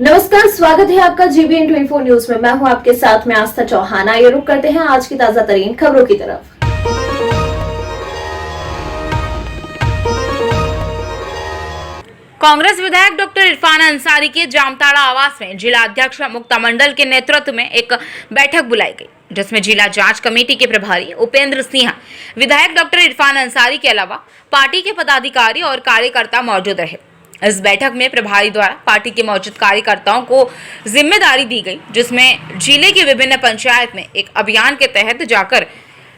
नमस्कार, स्वागत है आपका GBN 24 न्यूज में। मैं हूं आपके साथ में आस्था चौहान। आइए रुक करते हैं आज की ताजा तरीन खबरों की तरफ। कांग्रेस विधायक डॉक्टर इरफान अंसारी के जामताड़ा आवास में जिला अध्यक्ष मुक्ता मंडल के नेतृत्व में एक बैठक बुलाई गई, जिसमें जिला जांच कमेटी के प्रभारी उपेंद्र सिंह, विधायक डॉक्टर इरफान अंसारी के अलावा पार्टी के पदाधिकारी और कार्यकर्ता मौजूद रहे। इस बैठक में प्रभारी द्वारा पार्टी के मौजूद कार्यकर्ताओं को जिम्मेदारी दी गई, जिसमें जिले के विभिन्न पंचायत में एक अभियान के तहत जाकर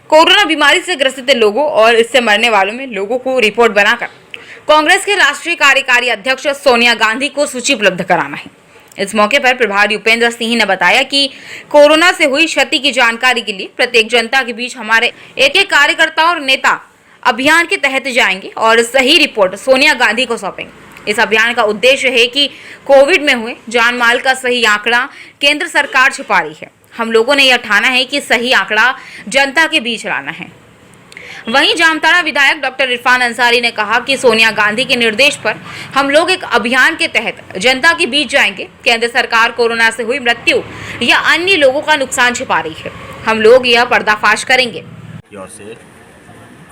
कोरोना बीमारी से ग्रसित लोगों और इससे मरने वालों में लोगों को रिपोर्ट बनाकर कांग्रेस के राष्ट्रीय कार्यकारी अध्यक्ष सोनिया गांधी को सूची उपलब्ध कराना है। इस मौके पर प्रभारी उपेंद्र सिंह ने बताया कि कोरोना से हुई क्षति की जानकारी के लिए प्रत्येक जनता के बीच हमारे एक कार्यकर्ता और नेता अभियान के तहत जाएंगे और सही रिपोर्ट सोनिया गांधी को सौंपेंगे। इस अभियान का उद्देश्य है कि कोविड में हुए जान माल का सही आंकड़ा केंद्र सरकार छुपा रही है। हम लोगों ने यह ठाना है कि सही आंकड़ा जनता के बीच लाना है। वहीं जामताड़ा विधायक डॉक्टर इरफान अंसारी ने कहा कि सोनिया गांधी के निर्देश पर हम लोग एक अभियान के तहत जनता के बीच जाएंगे। केंद्र सरकार कोरोना से हुई मृत्यु या अन्य लोगों का नुकसान छिपा रही है। हम लोग यह पर्दाफाश करेंगे। और से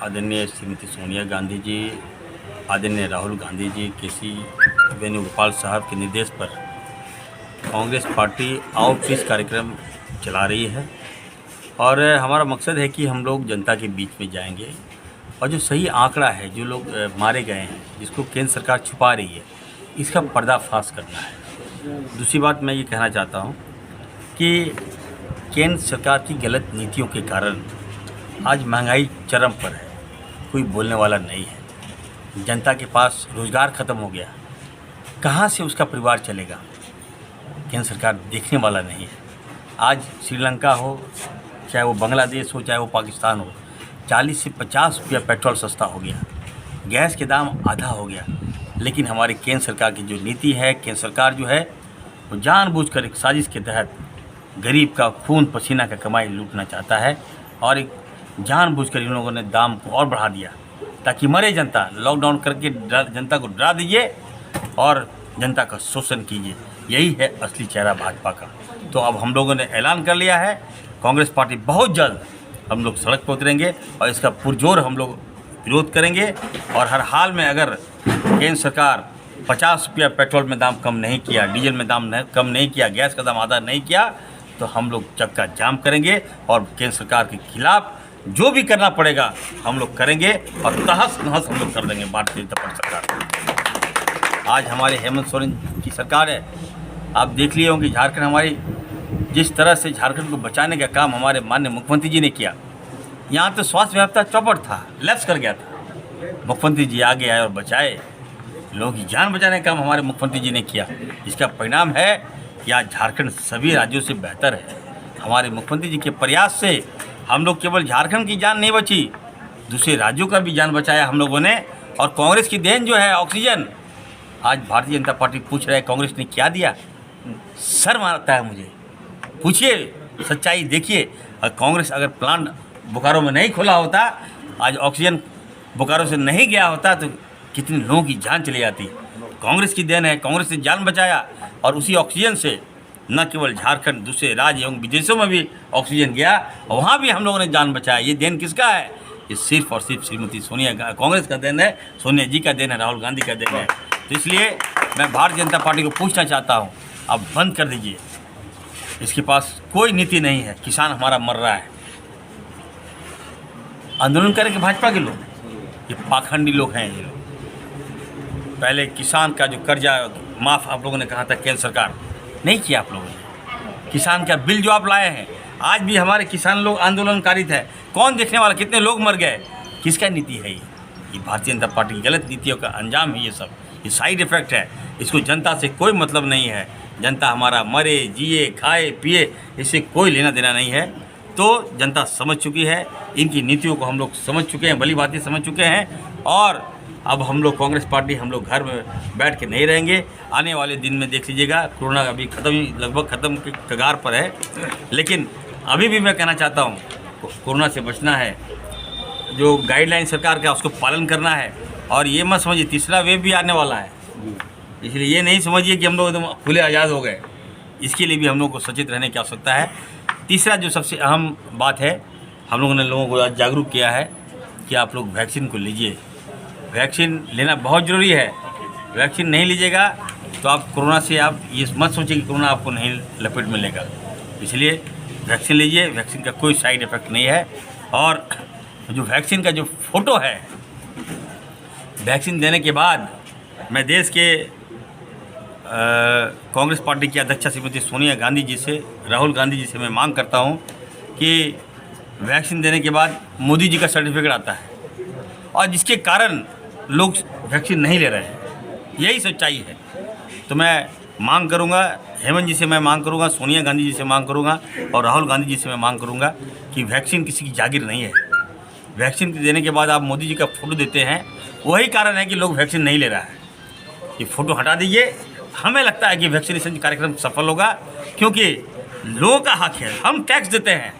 आदरणीय श्रीमती सोनिया गांधी जी, आदरणीय राहुल गांधी जी, केसी वेणुगोपाल साहब के निर्देश पर कांग्रेस पार्टी आउटरीच कार्यक्रम चला रही है और हमारा मकसद है कि हम लोग जनता के बीच में जाएंगे और जो सही आंकड़ा है, जो लोग मारे गए हैं, जिसको केंद्र सरकार छुपा रही है, इसका पर्दाफाश करना है। दूसरी बात मैं ये कहना चाहता हूँ कि केंद्र सरकार की गलत नीतियों के कारण आज महंगाई चरम पर है। कोई बोलने वाला नहीं है। जनता के पास रोज़गार ख़त्म हो गया, कहाँ से उसका परिवार चलेगा? केंद्र सरकार देखने वाला नहीं है। आज श्रीलंका हो, चाहे वो बांग्लादेश हो, चाहे वो पाकिस्तान हो, 40 से 50 रुपया पेट्रोल सस्ता हो गया, गैस के दाम आधा हो गया। लेकिन हमारी केंद्र सरकार की जो नीति है, केंद्र सरकार जो है वो जानबूझकर एक साजिश के तहत गरीब का खून पसीना का कमाई लूटना चाहता है और एक जानबूझकर इन लोगों ने दाम को और बढ़ा दिया ताकि मरे जनता। लॉकडाउन करके जनता को डरा दीजिए और जनता का शोषण कीजिए। यही है असली चेहरा भाजपा का। तो अब हम लोगों ने ऐलान कर लिया है, कांग्रेस पार्टी बहुत जल्द हम लोग सड़क पर उतरेंगे और इसका पुरजोर हम लोग विरोध करेंगे। और हर हाल में अगर केंद्र सरकार 50 रुपया पेट्रोल में दाम कम नहीं किया, डीजल में दाम कम नहीं किया, गैस का दाम आधा नहीं किया, तो हम लोग चक्का जाम करेंगे और केंद्र सरकार के खिलाफ जो भी करना पड़ेगा हम लोग करेंगे और तहस नहस हम लोग कर देंगे भारतीय जनता पार्टी सरकार। आज हमारे हेमंत सोरेन की सरकार है। आप देख लिए होंगे झारखंड हमारी जिस तरह से झारखंड को बचाने का काम हमारे माननीय मुख्यमंत्री जी ने किया। यहाँ तो स्वास्थ्य व्यवस्था चौपट था, लैप्स कर गया था। मुख्यमंत्री जी आगे आए और बचाए, लोगों की जान बचाने का काम हमारे मुख्यमंत्री जी ने किया। इसका परिणाम है कि आज झारखंड सभी राज्यों से बेहतर है। हमारे मुख्यमंत्री जी के प्रयास से हम लोग केवल झारखंड की जान नहीं बची, दूसरे राज्यों का भी जान बचाया हम लोगों ने। और कांग्रेस की देन जो है ऑक्सीजन, आज भारतीय जनता पार्टी पूछ रहा है कांग्रेस ने क्या दिया। शर्म आता है मुझे। पूछिए, सच्चाई देखिए। कांग्रेस अगर प्लांट बोकारो में नहीं खोला होता, आज ऑक्सीजन बोकारो से नहीं गया होता, तो कितने लोगों की जान चली जाती। कांग्रेस की देन है, कांग्रेस ने जान बचाया और उसी ऑक्सीजन से न केवल झारखंड, दूसरे राज्य एवं विदेशों में भी ऑक्सीजन गया और वहाँ भी हम लोगों ने जान बचाया। ये देन किसका है? ये सिर्फ और सिर्फ श्रीमती सोनिया, कांग्रेस का देन है, सोनिया जी का देन है, राहुल गांधी का देन है। तो इसलिए मैं भारतीय जनता पार्टी को पूछना चाहता हूँ, अब बंद कर दीजिए। इसके पास कोई नीति नहीं है। किसान हमारा मर रहा है। आंदोलन करेंगे भाजपा के लोग, ये पाखंडी लोग हैं। ये लोग पहले किसान का जो कर्जा माफ़ आप लोगों ने कहा था, केंद्र सरकार नहीं किया। आप लोगों ने किसान का बिल जो आप लाए हैं, आज भी हमारे किसान लोग आंदोलनकारी थे। कौन देखने वाला? कितने लोग मर गए? किसका नीति है ये भारतीय जनता पार्टी की गलत नीतियों का अंजाम है। ये सब ये साइड इफ़ेक्ट है। इसको जनता से कोई मतलब नहीं है। जनता हमारा मरे जिए खाए पिए, इससे कोई लेना देना नहीं है। तो जनता समझ चुकी है, इनकी नीतियों को हम लोग समझ चुके हैं, भली भांति समझ चुके हैं। और अब हम लोग कांग्रेस पार्टी हम लोग घर में बैठ के नहीं रहेंगे। आने वाले दिन में देख लीजिएगा, कोरोना अभी लगभग ख़त्म के कगार पर है। लेकिन अभी भी मैं कहना चाहता हूँ, कोरोना से बचना है, जो गाइडलाइन सरकार का उसको पालन करना है। और ये मत समझिए तीसरा वेव भी आने वाला है। इसलिए ये नहीं समझिए कि हम लोग एकदम खुले आज़ाद हो गए। इसके लिए भी हम लोग को सचेत रहने की आवश्यकता है। तीसरा जो सबसे अहम बात है, हम लोगों ने लोगों को आज जागरूक किया है कि आप लोग वैक्सीन को लीजिए। वैक्सीन लेना बहुत ज़रूरी है। वैक्सीन नहीं लीजिएगा तो आप कोरोना से आप ये मत सोचिए कि कोरोना आपको नहीं लपेट में लेगा। इसलिए वैक्सीन लीजिए। वैक्सीन का कोई साइड इफ़ेक्ट नहीं है। और जो वैक्सीन का जो फ़ोटो है, वैक्सीन देने के बाद मैं देश के कांग्रेस पार्टी की अध्यक्षा श्रीमती सोनिया गांधी जी से, राहुल गांधी जी से मैं मांग करता हूं कि वैक्सीन देने के बाद मोदी जी का सर्टिफिकेट आता है और जिसके कारण लोग वैक्सीन नहीं ले रहे हैं। यही सच्चाई है। तो मैं मांग करूंगा, हेमंत जी से मैं मांग करूंगा, सोनिया गांधी जी से मांग करूंगा और राहुल गांधी जी से मैं मांग करूंगा कि वैक्सीन किसी की जागीर नहीं है। वैक्सीन देने के बाद आप मोदी जी का फ़ोटो देते हैं, वही कारण है कि लोग वैक्सीन नहीं ले रहा है। ये फ़ोटो हटा दीजिए। हमें लगता है कि वैक्सीनेशन कार्यक्रम सफल होगा, क्योंकि लोगों का हक है। हम टैक्स देते हैं,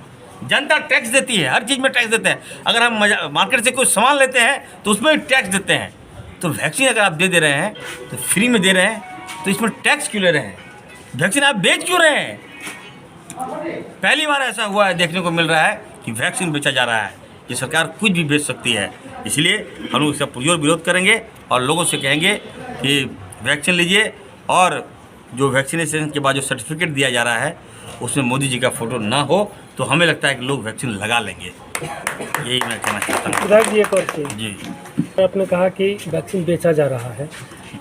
जनता टैक्स देती है, हर चीज़ में टैक्स देते हैं। अगर हम मार्केट से कोई सामान लेते हैं तो उसमें भी टैक्स देते हैं। तो वैक्सीन अगर आप दे रहे हैं तो फ्री में दे रहे हैं, तो इसमें टैक्स क्यों ले रहे हैं? वैक्सीन आप बेच क्यों रहे हैं? पहली बार ऐसा हुआ है, देखने को मिल रहा है कि वैक्सीन बेचा जा रहा है। ये सरकार कुछ भी बेच सकती है। इसलिए हम लोग इसका पुरजोर विरोध करेंगे और लोगों से कहेंगे कि वैक्सीन लीजिए। और जो वैक्सीनेशन के बाद जो सर्टिफिकेट दिया जा रहा है उसमें मोदी जी का फ़ोटो ना हो तो हमें लगता है कि लोग वैक्सीन लगा लेंगे। यही मैं कहना चाहता हूँ। विधायक जी, एक और चीज़ जी, आपने कहा कि वैक्सीन बेचा जा रहा है।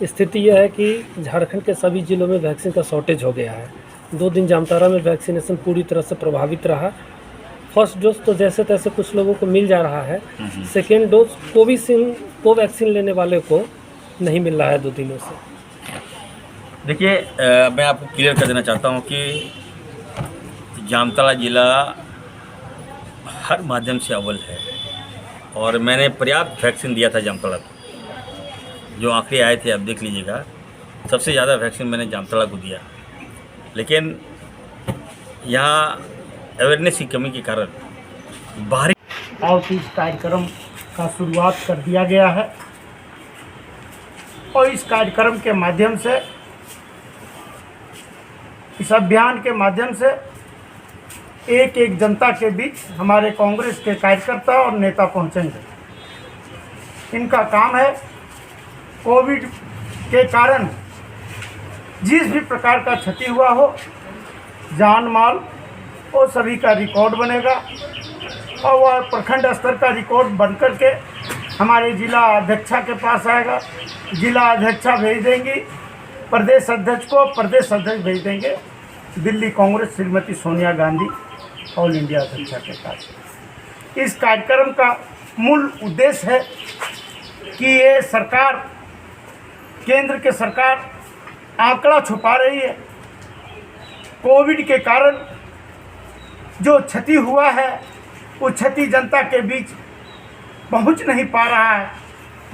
स्थिति यह है कि झारखंड के सभी जिलों में वैक्सीन का शॉर्टेज हो गया है। 2 दिन जामताड़ा में वैक्सीनेशन पूरी तरह से प्रभावित रहा। फर्स्ट डोज तो जैसे तैसे कुछ लोगों को मिल जा रहा है, सेकेंड डोज कोवैक्सीन लेने वाले को नहीं मिल रहा है 2 दिनों से। देखिए, मैं आपको क्लियर कर देना चाहता हूँ कि जामताड़ा ज़िला हर माध्यम से अव्वल है और मैंने पर्याप्त वैक्सीन दिया था जामताड़ा को। जो आंकड़े आए थे आप देख लीजिएगा, सबसे ज़्यादा वैक्सीन मैंने जामताड़ा को दिया। लेकिन यहाँ अवेयरनेस की कमी के कारण बाहरी आउटरीच कार्यक्रम का शुरुआत कर दिया गया है और इस कार्यक्रम के माध्यम से, इस अभियान के माध्यम से एक एक जनता के बीच हमारे कांग्रेस के कार्यकर्ता और नेता पहुंचेंगे। इनका काम है कोविड के कारण जिस भी प्रकार का क्षति हुआ हो, जान माल, वो सभी का रिकॉर्ड बनेगा और वह प्रखंड स्तर का रिकॉर्ड बन कर के हमारे जिला अध्यक्षा के पास आएगा। जिला अध्यक्षा भेज देंगी प्रदेश अध्यक्ष को, प्रदेश अध्यक्ष भेज देंगे दिल्ली कांग्रेस श्रीमती सोनिया गांधी ऑल इंडिया अध्यक्षा के पास। इस कार्यक्रम का मूल उद्देश्य है कि ये सरकार, केंद्र के सरकार आंकड़ा छुपा रही है। कोविड के कारण जो क्षति हुआ है वो क्षति जनता के बीच पहुंच नहीं पा रहा है,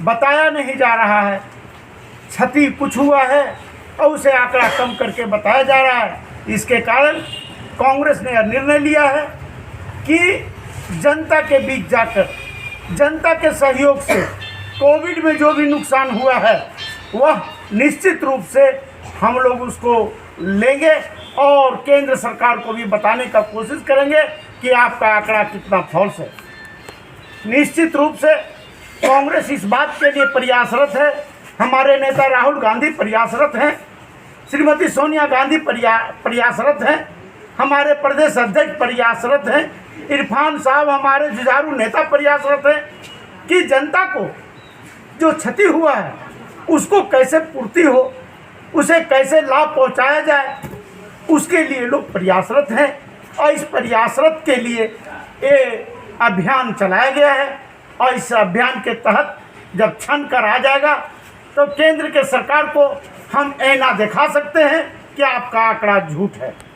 बताया नहीं जा रहा है। क्षति कुछ हुआ है और उसे आंकड़ा कम करके बताया जा रहा है। इसके कारण कांग्रेस ने यह निर्णय लिया है कि जनता के बीच जाकर, जनता के सहयोग से कोविड में जो भी नुकसान हुआ है वह निश्चित रूप से हम लोग उसको लेंगे और केंद्र सरकार को भी बताने का कोशिश करेंगे कि आपका आंकड़ा कितना फॉल्स है। निश्चित रूप से कांग्रेस इस बात के लिए प्रयासरत है, हमारे नेता राहुल गांधी प्रयासरत हैं, श्रीमती सोनिया गांधी प्रयासरत हैं, हमारे प्रदेश अध्यक्ष प्रयासरत हैं, इरफान साहब हमारे जुझारू नेता प्रयासरत हैं कि जनता को जो क्षति हुआ है उसको कैसे पूर्ति हो, उसे कैसे लाभ पहुंचाया जाए, उसके लिए लोग प्रयासरत हैं। और इस प्रयासरत के लिए ये अभियान चलाया गया है और इस अभियान के तहत जब छन कर आ जाएगा तो केंद्र के सरकार को हम ऐना दिखा सकते हैं कि आपका आंकड़ा झूठ है।